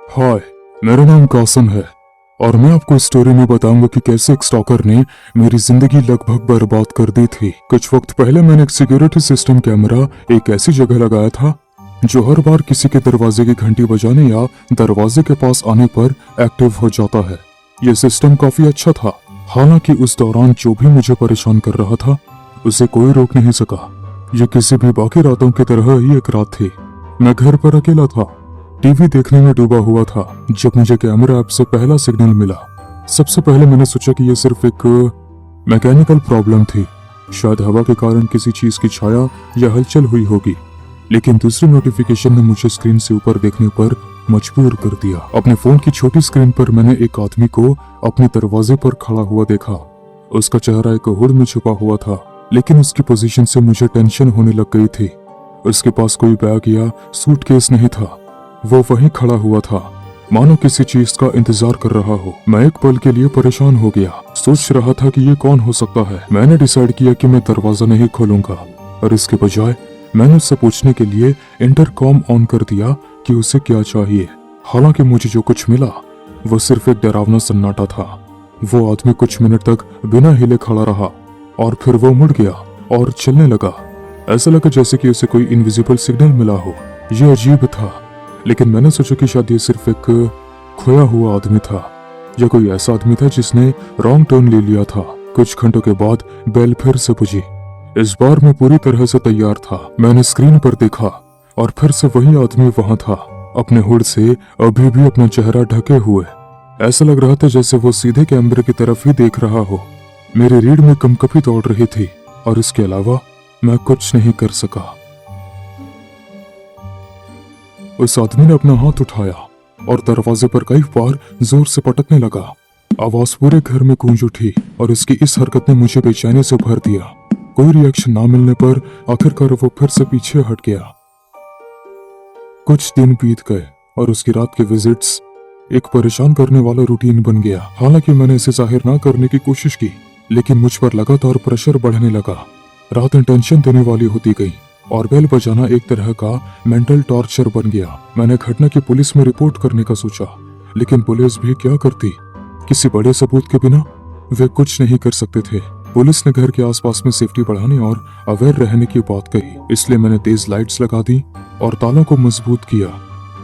हाय, मेरा नाम कासिम है और मैं आपको इस स्टोरी में बताऊंगा कि कैसे एक स्टॉकर ने मेरी जिंदगी लगभग बर्बाद कर दी थी। कुछ वक्त पहले मैंने एक सिक्योरिटी सिस्टम कैमरा एक ऐसी जगह लगाया था जो हर बार किसी के दरवाजे की घंटी बजाने या दरवाजे के पास आने पर एक्टिव हो जाता है। यह सिस्टम काफी अच्छा था, हालांकि उस दौरान जो भी मुझे परेशान कर रहा था उसे कोई रोक नहीं सका। ये किसी भी बाकी रातों की तरह ही एक रात थी। मैं घर पर अकेला था, टीवी देखने में डूबा हुआ था जब मुझे कैमरा ऐप से पहला सिग्नल मिला। सबसे पहले मैंने सोचा कि यह सिर्फ एक मैकेनिकल प्रॉब्लम थी, शायद हवा के कारण किसी चीज की छाया या हलचल हुई होगी। लेकिन दूसरी नोटिफिकेशन ने मुझे स्क्रीन से ऊपर देखने पर मजबूर कर दिया। अपने फोन की छोटी स्क्रीन पर मैंने एक आदमी को अपने दरवाजे पर खड़ा हुआ देखा। उसका चेहरा एक हुड में छुपा हुआ था, लेकिन उसकी पोजीशन से मुझे टेंशन होने लग गई थी। उसके पास कोई बैग या सूटकेस नहीं था, वो वहीं खड़ा हुआ था मानो किसी चीज का इंतजार कर रहा हो। मैं एक पल के लिए परेशान हो गया, सोच रहा था कि ये कौन हो सकता है। मैंने डिसाइड किया कि मैं दरवाजा नहीं खोलूंगा और इसके बजाय मैंने उससे पूछने के लिए इंटरकॉम ऑन कर दिया कि उसे क्या चाहिए। हालांकि मुझे जो कुछ मिला वो सिर्फ एक डरावना सन्नाटा था। वो आदमी कुछ मिनट तक बिना हिले खड़ा रहा और फिर वो मुड़ गया और चलने लगा। ऐसा लगा जैसे कि उसे कोई इनविजिबल सिग्नल मिला हो। ये अजीब था, लेकिन मैंने सोचा कि शायद ये सिर्फ एक खोया हुआ आदमी था या कोई ऐसा आदमी था जिसने रॉन्ग टर्न ले लिया था। कुछ घंटों के बाद बेल फिर से बजी। इस बार मैं पूरी तरह से तैयार था। मैंने स्क्रीन पर देखा और फिर से वही आदमी वहां था, अपने हुड से अभी भी अपना चेहरा ढके हुए। ऐसा लग रहा था जैसे वो सीधे कैमरे की तरफ ही देख रहा हो। मेरी रीढ़ में कंपकपी दौड़ रही थी और इसके अलावा मैं कुछ नहीं कर सका। उस आदमी ने अपना हाथ उठाया और दरवाजे पर कई बार जोर से पटकने लगा। आवाज पूरे घर में गूंज उठी और उसकी इस हरकत ने मुझे बेचैनी से भर दिया। कोई रिएक्शन ना मिलने पर आखिरकार वो फिर से पीछे हट गया। कुछ दिन बीत गए और उसकी रात के विजिट्स एक परेशान करने वाला रूटीन बन गया। हालांकि मैंने इसे जाहिर ना करने की कोशिश की, लेकिन मुझ पर लगातार प्रेशर बढ़ने लगा। रातें टेंशन देने वाली होती गई और बेल बजाना एक तरह का मेंटल टॉर्चर बन गया। मैंने घटना की पुलिस में रिपोर्ट करने का सोचा, लेकिन पुलिस भी क्या करती। किसी बड़े सबूत के बिना वे कुछ नहीं कर सकते थे। पुलिस ने घर के आसपास में सेफ्टी बढ़ाने और अवेयर रहने की बात कही, इसलिए मैंने तेज लाइट्स लगा दी और तालों को मजबूत किया।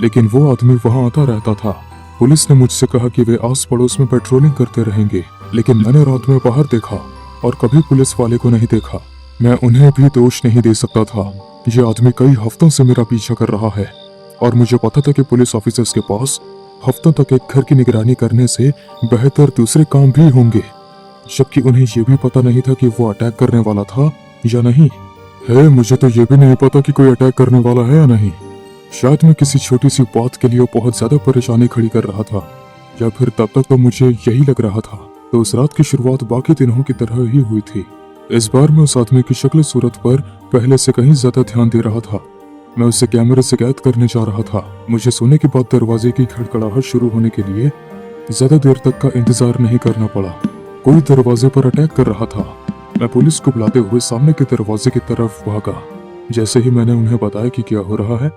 लेकिन वो आदमी वहां आता रहता था। पुलिस ने मुझसे कहा कि वे आस पड़ोस में पेट्रोलिंग करते रहेंगे, लेकिन मैंने रात में बाहर देखा और कभी पुलिस वाले को नहीं देखा। मैं उन्हें भी दोष नहीं दे सकता था। ये आदमी कई हफ्तों से मेरा पीछा कर रहा है और मुझे पता था कि पुलिस ऑफिसर्स के पास हफ्तों तक एक घर की निगरानी करने से बेहतर दूसरे काम भी होंगे, जबकि उन्हें यह भी पता नहीं था कि वो अटैक करने वाला था या नहीं। मुझे तो ये भी नहीं पता कि कोई अटैक करने वाला है या नहीं। शायद मैं किसी छोटी सी बात के लिए बहुत ज्यादा परेशानी खड़ी कर रहा था, या फिर तब तक तो मुझे यही लग रहा था। तो उस रात की शुरुआत बाकी दिनों की तरह ही हुई थी। इस बार मैं उस आदमी की शक्ल सूरत पर पहले से कहीं ज्यादा ध्यान दे रहा था। मैं उसे कैमरे से कैद करने जा रहा था। मुझे सोने के बाद दरवाजे की खड़खड़ाहट शुरू होने के लिए ज्यादा देर तक का इंतजार नहीं करना पड़ा। कोई दरवाजे पर अटैक कर रहा था। मैं पुलिस को बुलाते हुए सामने के दरवाजे की तरफ भागा। जैसे ही मैंने उन्हें बताया कि क्या हो रहा है,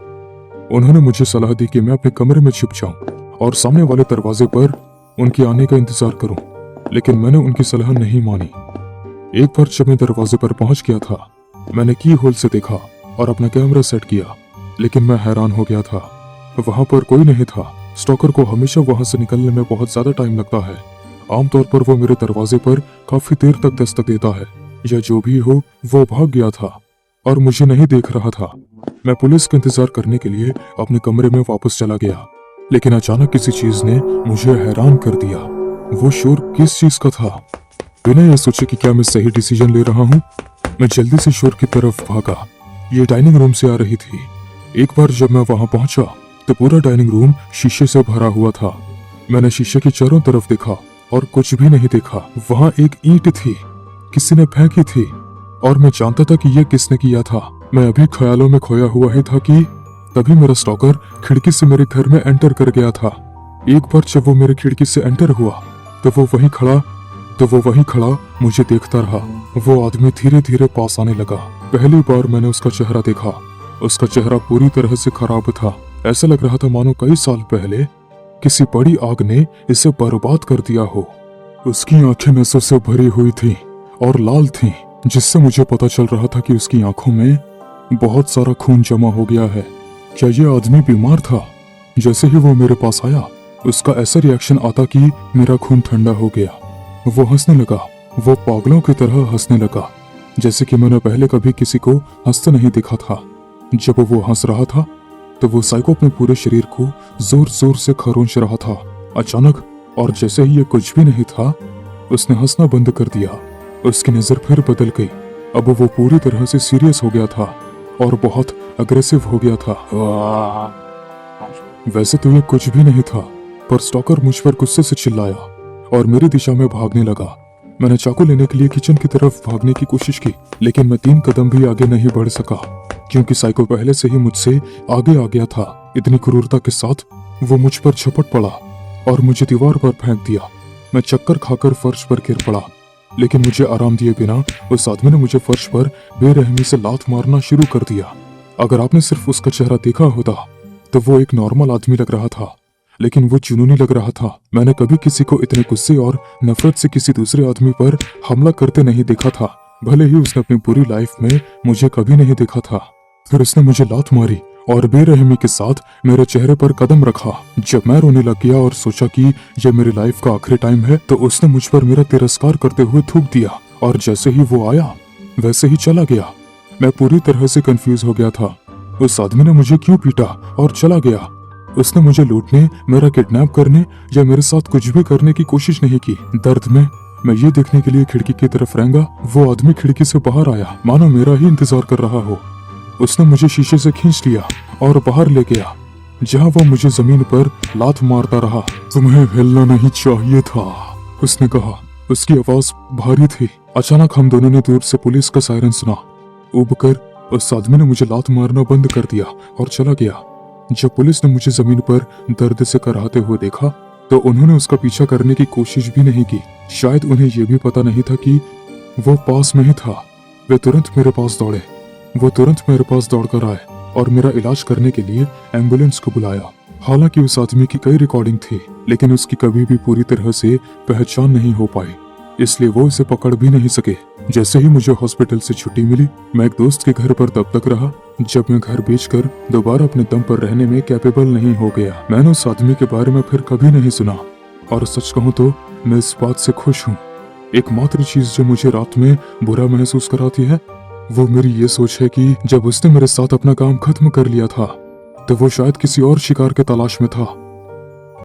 उन्होंने मुझे सलाह दी कि मैं अपने कमरे में छुप जाऊं और सामने वाले दरवाजे पर उनके आने का इंतजार करूं। लेकिन मैंने उनकी सलाह नहीं मानी। एक बार जब मैं दरवाजे पर पहुंच गया था, मैंने की होल से देखा और अपना कैमरा सेट किया, लेकिन मैं हैरान हो गया था। वहां पर कोई नहीं था। स्टॉकर को हमेशा वहां से निकलने में बहुत ज्यादा टाइम लगता है। आमतौर पर वो मेरे दरवाजे पर काफी देर तक दस्तक देता है, या जो भी हो वो भाग गया था और मुझे नहीं देख रहा था। मैं पुलिस का इंतजार करने के लिए अपने कमरे में वापस चला गया, लेकिन अचानक किसी चीज ने मुझे हैरान कर दिया। वो शोर किस चीज का था? बिना यह सोचे कि क्या मैं सही डिसीजन ले रहा हूँ, मैं जल्दी से शोर की तरफ भागा। ये डाइनिंग रूम से आ रही थी। एक बार जब मैं वहां पहुंचा तो पूरा डाइनिंग रूम शीशे से भरा हुआ था। मैंने शीशे के चारों तरफ देखा और कुछ भी नहीं देखा। वहां एक ईंट थी, किसी ने फेंकी थी और मैं जानता था कि यह किसने किया था। मैं अभी ख्यालों में खोया हुआ ही था कि तभी मेरा स्टॉकर खिड़की से मेरे घर में एंटर कर गया था। एक बार जब वो मेरे खिड़की से एंटर हुआ तो वो वहीं खड़ा मुझे देखता रहा। वो आदमी धीरे धीरे पास आने लगा। पहली बार मैंने उसका चेहरा देखा। उसका चेहरा पूरी तरह से खराब था। ऐसा लग रहा था मानो कई साल पहले किसी बड़ी आग ने इसे बर्बाद कर दिया हो। उसकी आंखें नसों से भरी हुई थी और लाल थीं, जिससे मुझे पता चल रहा था कि उसकी आंखों में बहुत सारा खून जमा हो गया है। क्या ये आदमी बीमार था? जैसे ही वो मेरे पास आया, उसका ऐसा रिएक्शन आता कि मेरा खून ठंडा हो गया। वो हंसने लगा, वो पागलों की तरह हंसने लगा, जैसे कि मैंने पहले कभी किसी को हंसते नहीं देखा था। जब वो हंस रहा था तो वो साइको अपने पूरे शरीर को जोर जोर से खरोंच रहा था। अचानक, और जैसे ही ये कुछ भी नहीं था, उसने हंसना बंद कर दिया। उसकी नजर फिर बदल गई। अब वो पूरी तरह से सीरियस हो गया था और बहुत अग्रेसिव हो गया था। वैसे तो ये कुछ भी नहीं था, पर स्टॉकर मुझ पर गुस्से से चिल्लाया और मेरी दिशा में भागने लगा। मैंने चाकू लेने के लिए किचन की तरफ भागने की कोशिश की, लेकिन मैं 3 कदम भी आगे नहीं बढ़ सका, क्योंकि साइको पहले से ही मुझसे आगे आ गया था। इतनी क्रूरता के साथ वो मुझ पर झपट पड़ा और मुझे दीवार पर फेंक दिया। मैं चक्कर खाकर फर्श पर गिर पड़ा, लेकिन मुझे आराम दिए बिना उस आदमी ने मुझे फर्श पर बेरहमी से लात मारना शुरू कर दिया। अगर आपने सिर्फ उसका चेहरा देखा होता तो वो एक नॉर्मल आदमी लग रहा था, लेकिन वो जुनूनी लग रहा था। मैंने कभी किसी को इतने गुस्से और नफरत से किसी दूसरे आदमी पर हमला करते नहीं देखा था, भले ही उसने अपनी पूरी लाइफ में मुझे कभी नहीं देखा था। फिर उसने मुझे लात मारी और बेरहमी के साथ मेरे चेहरे पर कदम रखा। जब मैं रोने लग गया और सोचा कि यह मेरी लाइफ का आखिरी टाइम है, तो उसने मुझ पर मेरा तिरस्कार करते हुए थूक दिया और जैसे ही वो आया वैसे ही चला गया। मैं पूरी तरह से कंफ्यूज हो गया था। उस आदमी ने मुझे क्यों पीटा और चला गया? उसने मुझे लूटने, मेरा किडनैप करने या मेरे साथ कुछ भी करने की कोशिश नहीं की। दर्द में मैं ये देखने के लिए खिड़की की तरफ रेंगा। वो आदमी खिड़की से बाहर आया, मानो मेरा ही इंतजार कर रहा हो। उसने मुझे शीशे से खींच लिया और बाहर ले गया, जहां वो मुझे जमीन पर लात मारता रहा। तुम्हें हिलना नहीं चाहिए था, उसने कहा। उसकी आवाज भारी थी। अचानक हम दोनों ने दूर से पुलिस का सायरन सुना। उबकर उस आदमी ने मुझे लात मारना बंद कर दिया और चला गया। जब पुलिस ने मुझे जमीन पर दर्द से कराहते हुए देखा, तो उन्होंने उसका पीछा करने की कोशिश भी नहीं की। शायद उन्हें यह भी पता नहीं था कि वो पास में ही था। वे तुरंत मेरे पास दौड़े। वो तुरंत मेरे पास दौड़कर आए और मेरा इलाज करने के लिए एम्बुलेंस को बुलाया। हालांकि उस आदमी की कई रिकॉर्डिंग थी, लेकिन उसकी कभी भी पूरी तरह से पहचान नहीं हो पाई, इसलिए वो इसे पकड़ भी नहीं सके। जैसे ही मुझे हॉस्पिटल से छुट्टी मिली, मैं एक दोस्त के घर पर तब तक रहा जब मैं घर बेचकर दोबारा अपने दम पर रहने में कैपेबल नहीं हो गया। मैंने उस आदमी के बारे में फिर कभी नहीं सुना, और सच कहूँ तो मैं इस बात से खुश हूँ। एकमात्र चीज जो मुझे रात में बुरा महसूस कराती है, वो मेरी ये सोच है कि जब उसने मेरे साथ अपना काम खत्म कर लिया था, तो वो शायद किसी और शिकार के तलाश में था।